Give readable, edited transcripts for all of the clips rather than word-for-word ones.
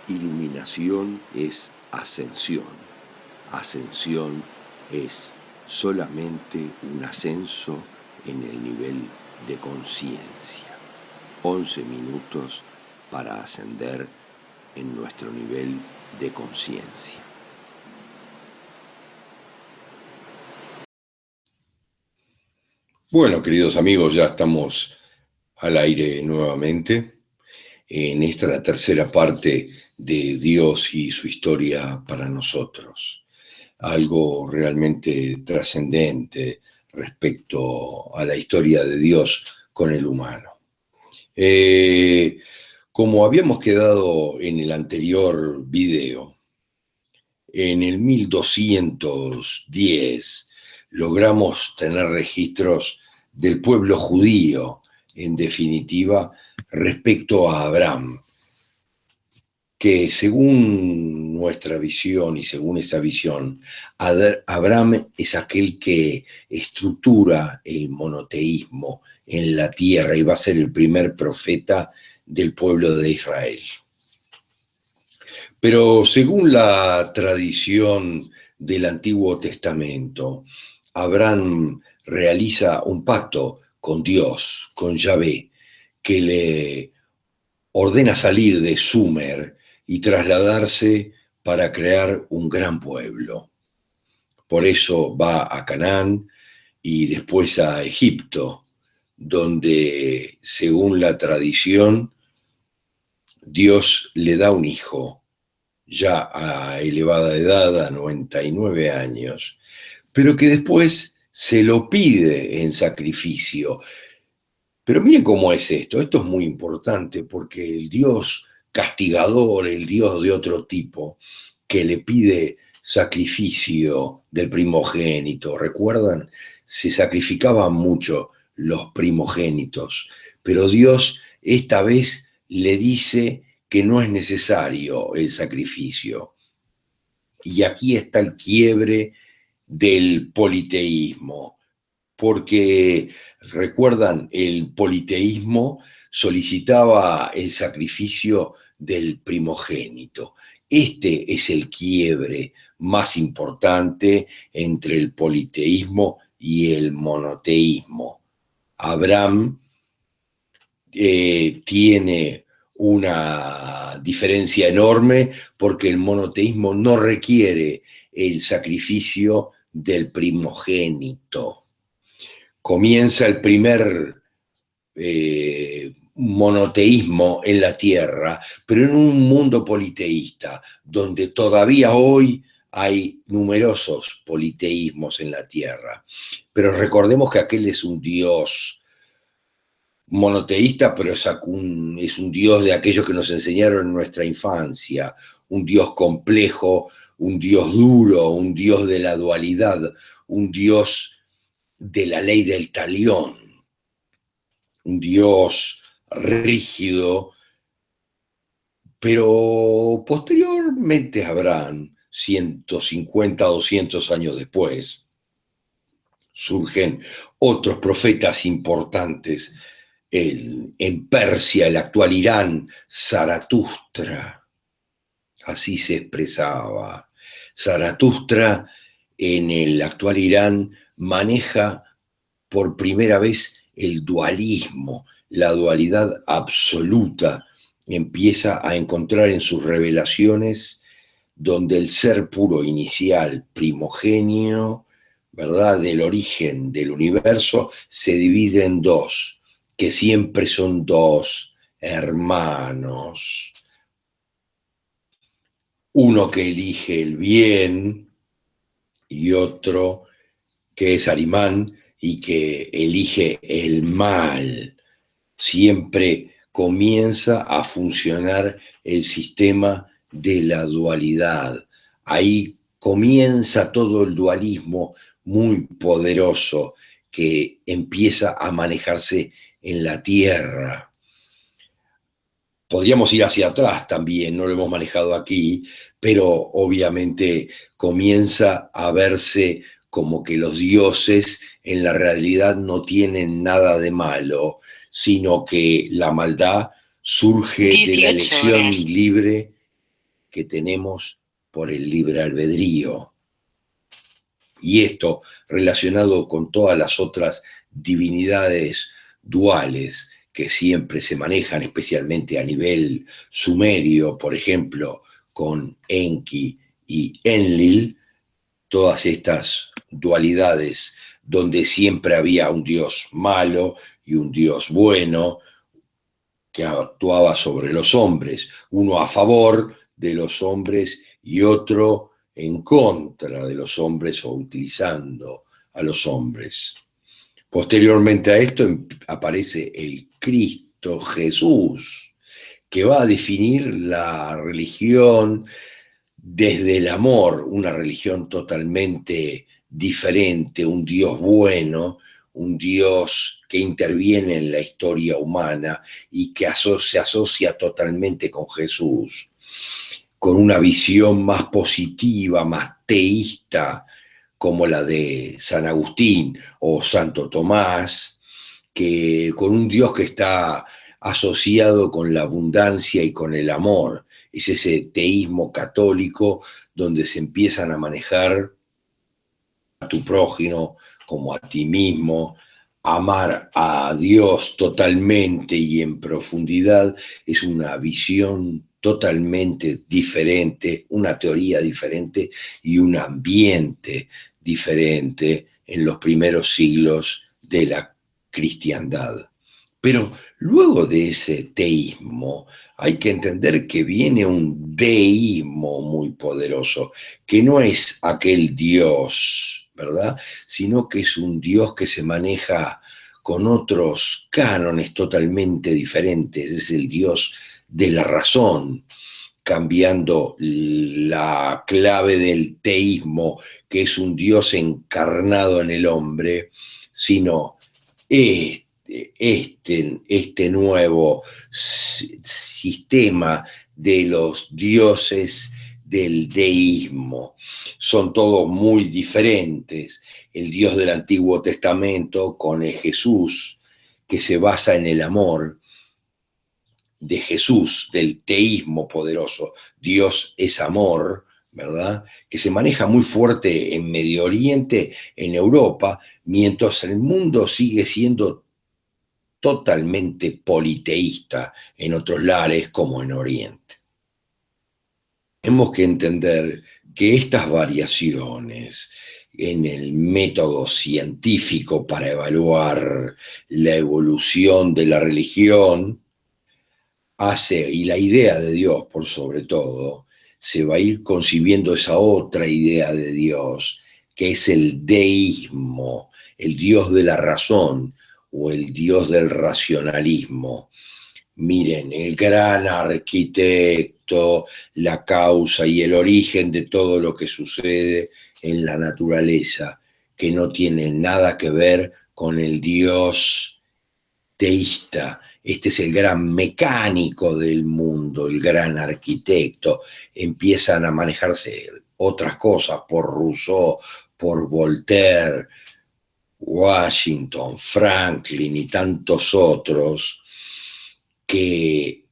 Iluminación es ascensión. Ascensión es solamente un ascenso en el nivel de conciencia. 11 minutos para ascender en nuestro nivel de conciencia. Bueno, queridos amigos, ya estamos al aire nuevamente. En esta la tercera parte de Dios y su historia para nosotros. Algo realmente trascendente respecto a la historia de Dios con el humano. Como habíamos quedado en el anterior video, en el 1210 logramos tener registros del pueblo judío, en definitiva, respecto a Abraham, que según nuestra visión y según esa visión, Abraham es aquel que estructura el monoteísmo en la tierra y va a ser el primer profeta del pueblo de Israel. Pero según la tradición del Antiguo Testamento, Abraham realiza un pacto con Dios, con Yahvé, que le ordena salir de Sumer y trasladarse para crear un gran pueblo. Por eso va a Canaán y después a Egipto, donde, según la tradición, Dios le da un hijo, ya a elevada edad, a 99 años, pero que después se lo pide en sacrificio. Pero miren cómo es esto es muy importante porque el Dios castigador, el Dios de otro tipo, que le pide sacrificio del primogénito, ¿recuerdan? Se sacrificaban mucho los primogénitos, pero Dios esta vez le dice que no es necesario el sacrificio. Y aquí está el quiebre del politeísmo, porque recuerdan, el politeísmo solicitaba el sacrificio del primogénito. Este es el quiebre más importante entre el politeísmo y el monoteísmo. Abraham tiene una diferencia enorme porque el monoteísmo no requiere el sacrificio del primogénito. Comienza el primer monoteísmo en la tierra, pero en un mundo politeísta, donde todavía hoy hay numerosos politeísmos en la tierra. Pero recordemos que aquel es un Dios monoteísta, pero es un Dios de aquellos que nos enseñaron en nuestra infancia, un Dios complejo, un Dios duro, un Dios de la dualidad, un Dios de la ley del talión, un Dios rígido, pero posteriormente Abraham, 150, 200 años después, surgen otros profetas importantes en Persia, el actual Irán, Zaratustra, así se expresaba. Zaratustra en el actual Irán maneja por primera vez el dualismo, la dualidad absoluta, empieza a encontrar en sus revelaciones donde el ser puro inicial, primogenio, ¿verdad?, del origen del universo, se divide en dos, que siempre son dos hermanos. Uno que elige el bien y otro que es Arimán y que elige el mal. Siempre comienza a funcionar el sistema de la dualidad. Ahí comienza todo el dualismo muy poderoso que empieza a manejarse en la tierra. Podríamos ir hacia atrás también, no lo hemos manejado aquí, pero obviamente comienza a verse como que los dioses en la realidad no tienen nada de malo, sino que la maldad surge de la elección libre que tenemos por el libre albedrío. Y esto relacionado con todas las otras divinidades duales que siempre se manejan, especialmente a nivel sumerio, por ejemplo, con Enki y Enlil, todas estas dualidades donde siempre había un dios malo y un dios bueno que actuaba sobre los hombres, uno a favor de los hombres y otro en contra de los hombres o utilizando a los hombres. Posteriormente a esto aparece el Cristo Jesús, que va a definir la religión desde el amor, una religión totalmente diferente, un Dios bueno, un Dios que interviene en la historia humana y que se asocia totalmente con Jesús, con una visión más positiva, más teísta, como la de San Agustín o Santo Tomás, que con un Dios que está asociado con la abundancia y con el amor. Es ese teísmo católico donde se empiezan a manejar a tu prójimo como a ti mismo, amar a Dios totalmente y en profundidad. Es una visión totalmente diferente, una teoría diferente y un ambiente diferente en los primeros siglos de la cristiandad. Pero luego de ese teísmo hay que entender que viene un deísmo muy poderoso, que no es aquel Dios, ¿verdad? Sino que es un Dios que se maneja con otros cánones totalmente diferentes, es el Dios de la razón, cambiando la clave del teísmo, que es un Dios encarnado en el hombre, sino este nuevo sistema de los dioses del deísmo. Son todos muy diferentes. El Dios del Antiguo Testamento con el Jesús, que se basa en el amor de Jesús, del teísmo poderoso. Dios es amor, ¿verdad? Que se maneja muy fuerte en Medio Oriente, en Europa, mientras el mundo sigue siendo totalmente politeísta en otros lares como en Oriente. Tenemos que entender que estas variaciones en el método científico para evaluar la evolución de la religión y la idea de Dios por sobre todo, se va a ir concibiendo esa otra idea de Dios, que es el deísmo, el Dios de la razón, o el Dios del racionalismo. Miren, el gran arquitecto, la causa y el origen de todo lo que sucede en la naturaleza, que no tiene nada que ver con el Dios teísta. Este es el gran mecánico del mundo, el gran arquitecto. Empiezan a manejarse otras cosas por Rousseau, por Voltaire, Washington, Franklin y tantos otros que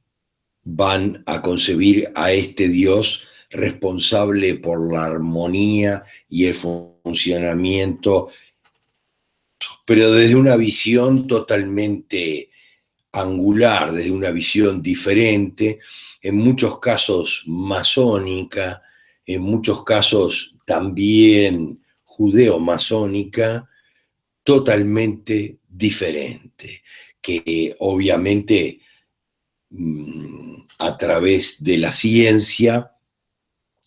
van a concebir a este Dios responsable por la armonía y el funcionamiento, pero desde una visión totalmente angular, desde una visión diferente, en muchos casos masónica, en muchos casos también judeo-masónica, totalmente diferente, que obviamente a través de la ciencia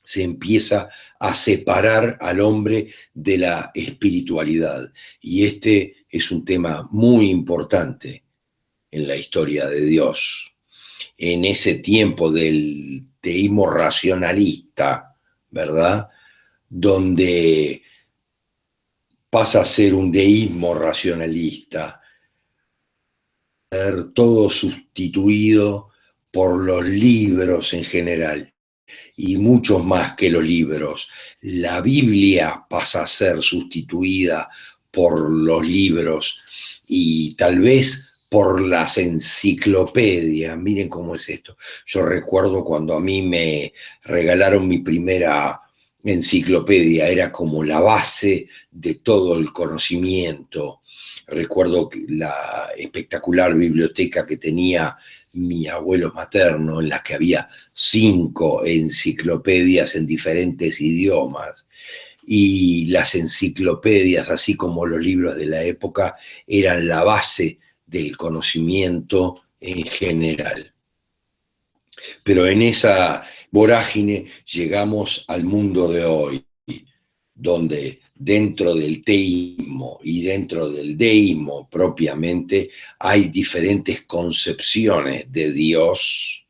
se empieza a separar al hombre de la espiritualidad. Y este es un tema muy importante en la historia de Dios. En ese tiempo del teísmo racionalista, ¿verdad? Donde pasa a ser un deísmo racionalista, ser todo sustituido por los libros en general, y muchos más que los libros. La Biblia pasa a ser sustituida por los libros, y tal vez por las enciclopedias. Miren cómo es esto. Yo recuerdo cuando a mí me regalaron mi primera enciclopedia, era como la base de todo el conocimiento. Recuerdo la espectacular biblioteca que tenía mi abuelo materno, en la que había 5 enciclopedias en diferentes idiomas. Y las enciclopedias, así como los libros de la época, eran la base del conocimiento en general. Pero en esa vorágine llegamos al mundo de hoy, donde dentro del teísmo y dentro del deísmo propiamente hay diferentes concepciones de Dios,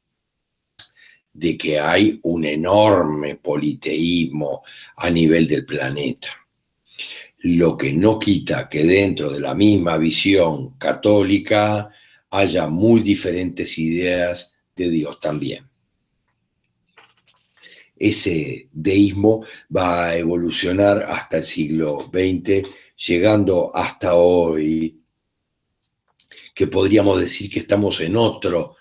de que hay un enorme politeísmo a nivel del planeta. Lo que no quita que dentro de la misma visión católica haya muy diferentes ideas de Dios también. Ese deísmo va a evolucionar hasta el siglo XX, llegando hasta hoy, que podríamos decir que estamos en otro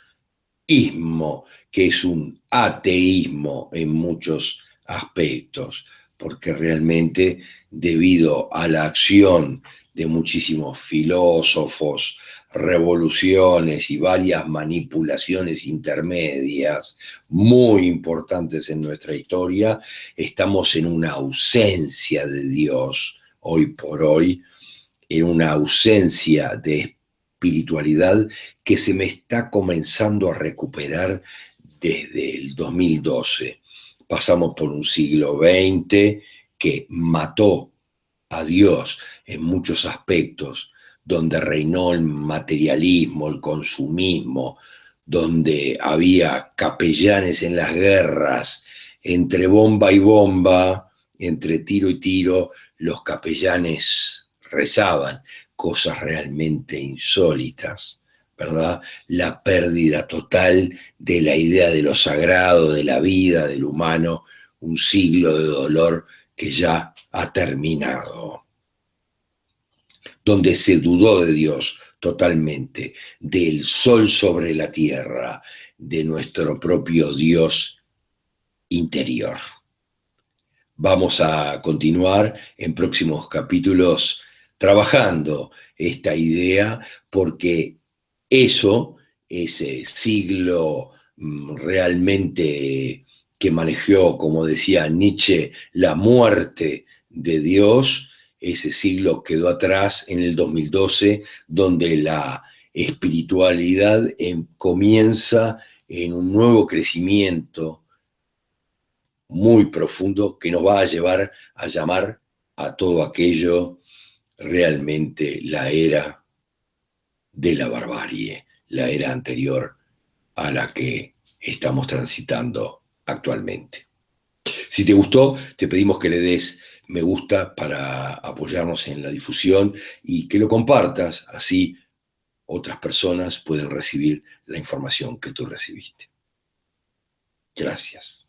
ismo, que es un ateísmo en muchos aspectos, porque realmente debido a la acción de muchísimos filósofos, revoluciones y varias manipulaciones intermedias muy importantes en nuestra historia, estamos en una ausencia de Dios hoy por hoy, en una ausencia de espiritualidad que se me está comenzando a recuperar desde el 2012. Pasamos por un siglo XX que mató a Dios en muchos aspectos, donde reinó el materialismo, el consumismo, donde había capellanes en las guerras, entre bomba y bomba, entre tiro y tiro, los capellanes rezaban cosas realmente insólitas, ¿verdad? La pérdida total de la idea de lo sagrado, de la vida, del humano, un siglo de dolor que ya ha terminado, donde se dudó de Dios totalmente, del sol sobre la tierra, de nuestro propio Dios interior. Vamos a continuar en próximos capítulos trabajando esta idea, porque eso, ese siglo realmente que manejó, como decía Nietzsche, la muerte de Dios, ese siglo quedó atrás en el 2012, donde la espiritualidad comienza en un nuevo crecimiento muy profundo que nos va a llevar a llamar a todo aquello realmente la era de la barbarie, la era anterior a la que estamos transitando actualmente. Si te gustó, te pedimos que le des me gusta para apoyarnos en la difusión y que lo compartas, así otras personas pueden recibir la información que tú recibiste. Gracias.